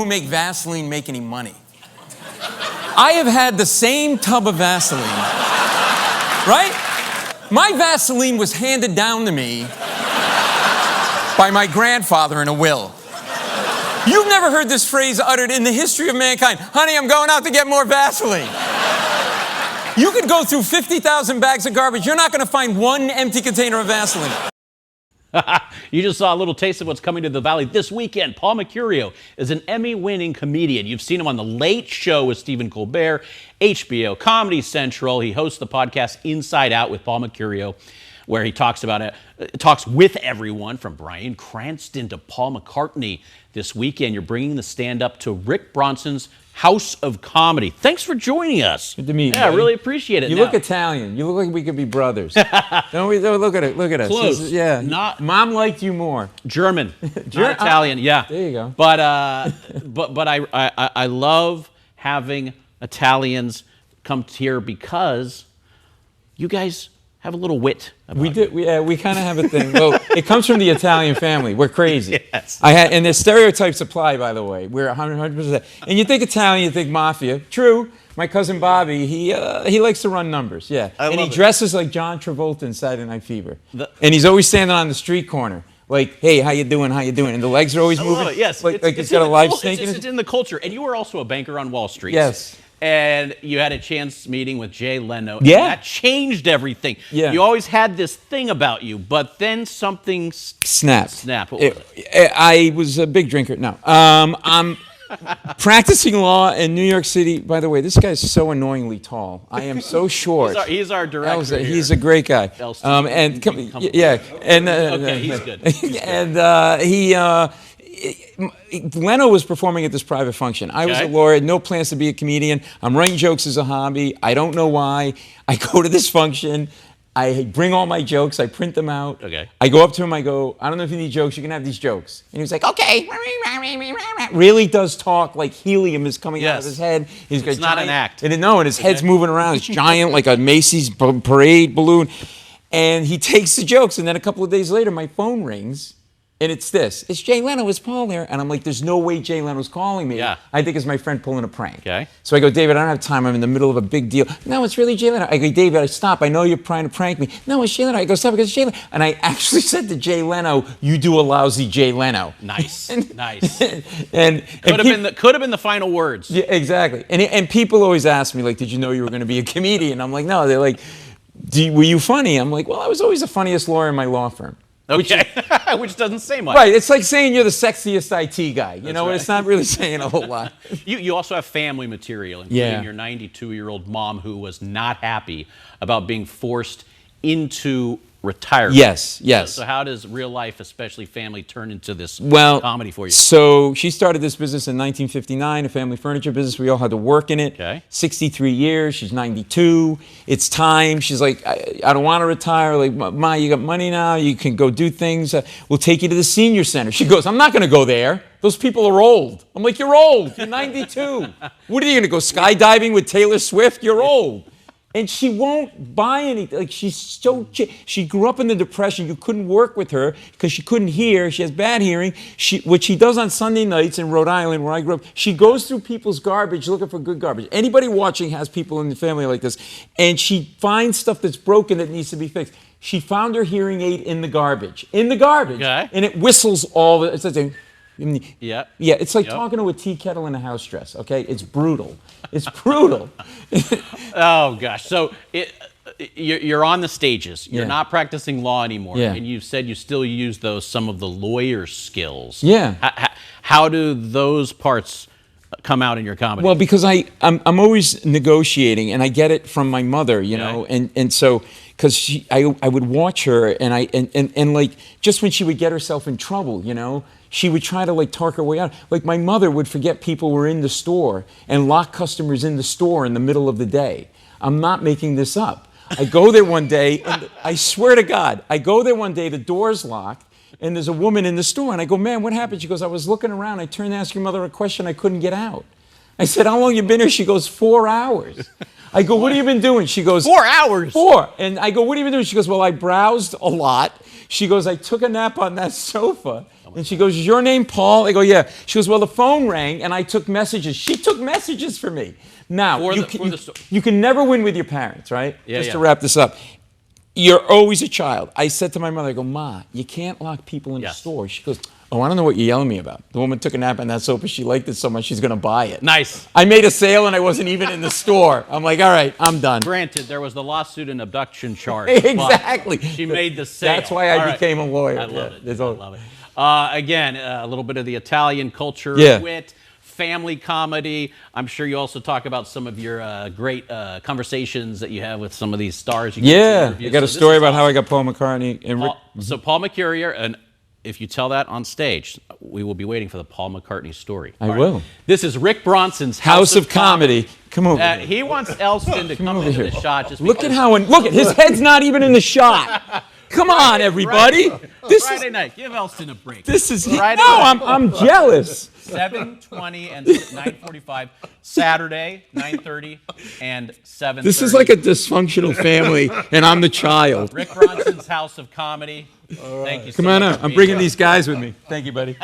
who make Vaseline make any money. I have had the same tub of Vaseline, right? My Vaseline was handed down to me by my grandfather in a will. You've never heard this phrase uttered in the history of mankind. Honey, I'm going out to get more Vaseline. You could go through 50,000 bags of garbage. You're not going to find one empty container of Vaseline. You just saw a little taste of what's coming to the Valley this weekend. Paul Mecurio is an Emmy-winning comedian. You've seen him on The Late Show with Stephen Colbert, HBO, Comedy Central. He hosts the podcast Inside Out with Paul Mecurio, where he talks with everyone from Bryan Cranston to Paul McCartney. This weekend, you're bringing the stand-up to Rick Bronson's House of Comedy. Thanks for joining us. Good to meet you. Yeah, I really appreciate it. You look Italian. You look like we could be brothers. Don't we? Look at it. Look at us. Close. Mom liked you more. German. Not Italian. Yeah. There you go. But I love having Italians come here because you guys have a little wit. We do. We kind of have a thing. Well, it comes from the Italian family. We're crazy. Yes. And the stereotypes apply, by the way. We're 100%. And you think Italian, you think mafia. True. My cousin Bobby, he likes to run numbers. Yeah. And he dresses like John Travolta in Saturday Night Fever. And he's always standing on the street corner. Like, hey, how you doing? How you doing? And the legs are always moving. Yes. Like it's got a live snake in it. It's in the culture. And you were also a banker on Wall Street. Yes. And you had a chance meeting with Jay Leno. Yeah. And that changed everything. Yeah. You always had this thing about you, but then something snapped. What was it? I was a big drinker. No. I'm practicing law in New York City. By the way, this guy's so annoyingly tall. I am so short. He's our director. He's a great guy. Okay, he's good. And Leno was performing at this private function. I was a lawyer, no plans to be a comedian. I'm writing jokes as a hobby. I don't know why. I go to this function. I bring all my jokes. I print them out. Okay. I go up to him. I go, I don't know if you need jokes. You can have these jokes. And he was like, okay. Really does talk like helium is coming out of his head. It's not an act. And his head's moving around. It's giant, like a Macy's parade balloon. And he takes the jokes. And then a couple of days later, my phone rings. And it's this. It's Jay Leno. Is Paul there? And I'm like, there's no way Jay Leno's calling me. Yeah. I think it's my friend pulling a prank. Okay. So I go, David, I don't have time. I'm in the middle of a big deal. No, it's really Jay Leno. I go, David, stop. I know you're trying to prank me. No, it's Jay Leno. I go, stop, because it's Jay Leno. And I actually said to Jay Leno, you do a lousy Jay Leno. Nice. Nice. and could have been the final words. Yeah, exactly. And people always ask me, like, did you know you were going to be a comedian? I'm like, no. They're like, were you funny? I'm like, well, I was always the funniest lawyer in my law firm. Okay, which doesn't say much. Right, it's like saying you're the sexiest IT guy. You know, it's not really saying a whole lot. You also have family material, including your 92-year-old mom who was not happy about being forced into retirement. Yes. So how does real life, especially family, turn into this comedy for you? So she started this business in 1959, a family furniture business. We all had to work in it. Okay. 63 years. She's 92. It's time. She's like, I don't want to retire. Like, Ma, you got money now. You can go do things. We'll take you to the senior center. She goes, I'm not going to go there. Those people are old. I'm like, you're old. You're 92. What are you going to go skydiving with Taylor Swift? You're old. And she won't buy anything. Like, she grew up in the Depression. You couldn't work with her because she couldn't hear. She has bad hearing. What she does on Sunday nights in Rhode Island, where I grew up, she goes through people's garbage looking for good garbage. Anybody watching has people in the family like this. And she finds stuff that's broken that needs to be fixed. She found her hearing aid in the garbage. Okay. And it whistles all the... It's like, yeah, it's like talking to a tea kettle in a house dress, okay? It's brutal. It's brutal. Oh, gosh. So you're on the stages. You're not practicing law anymore. Yeah. And you've said you still use some of the lawyer skills. Yeah. How do those parts come out in your comedy? Well, because I'm always negotiating, and I get it from my mother, you know, and so... Because I would watch her, and like, just when she would get herself in trouble, you know, she would try to like talk her way out. Like, my mother would forget people were in the store and lock customers in the store in the middle of the day. I'm not making this up. I go there one day, and I swear to God, I go there one day, the door's locked, and there's a woman in the store, and I go, man, what happened? She goes, I was looking around, I turned to ask your mother a question, I couldn't get out. I said, how long you been here? She goes, 4 hours. I go, what have you been doing? She goes, 4 hours? 4. And I go, what have you been doing? She goes, well, I browsed a lot. She goes, I took a nap on that sofa. And she goes, is your name Paul? I go, yeah. She goes, well, the phone rang and I took messages. She took messages for me. Now, you can never win with your parents, right? Just to wrap this up. You're always a child. I said to my mother, I go, Ma, you can't lock people in the store. She goes, oh, I don't know what you're yelling at me about. The woman took a nap on that sofa. She liked it so much, she's going to buy it. Nice. I made a sale and I wasn't even in the store. I'm like, all right, I'm done. Granted, there was the lawsuit and abduction charge. Exactly. She made the sale. That's why I became a lawyer. I love it. I love it. Again, a little bit of the Italian culture, wit, family comedy. I'm sure you also talk about some of your great conversations that you have with some of these stars. I got a story about how I got Paul McCartney. And so Paul Mecurio, and if you tell that on stage, we will be waiting for the Paul McCartney story. I will. This is Rick Bronson's House of Comedy. Come over. He wants Elston to come into the shot. Just look at how, look at his head's not even in the shot. Come on, everybody. This Friday night. Give Elston a break. This is Friday night. I'm jealous. 7:20 and 9:45. Saturday, 9:30 and 7:30. This is like a dysfunctional family, and I'm the child. Rick Bronson's House of Comedy. Thank you so much. Come on out. I'm bringing these guys with me. Thank you, buddy.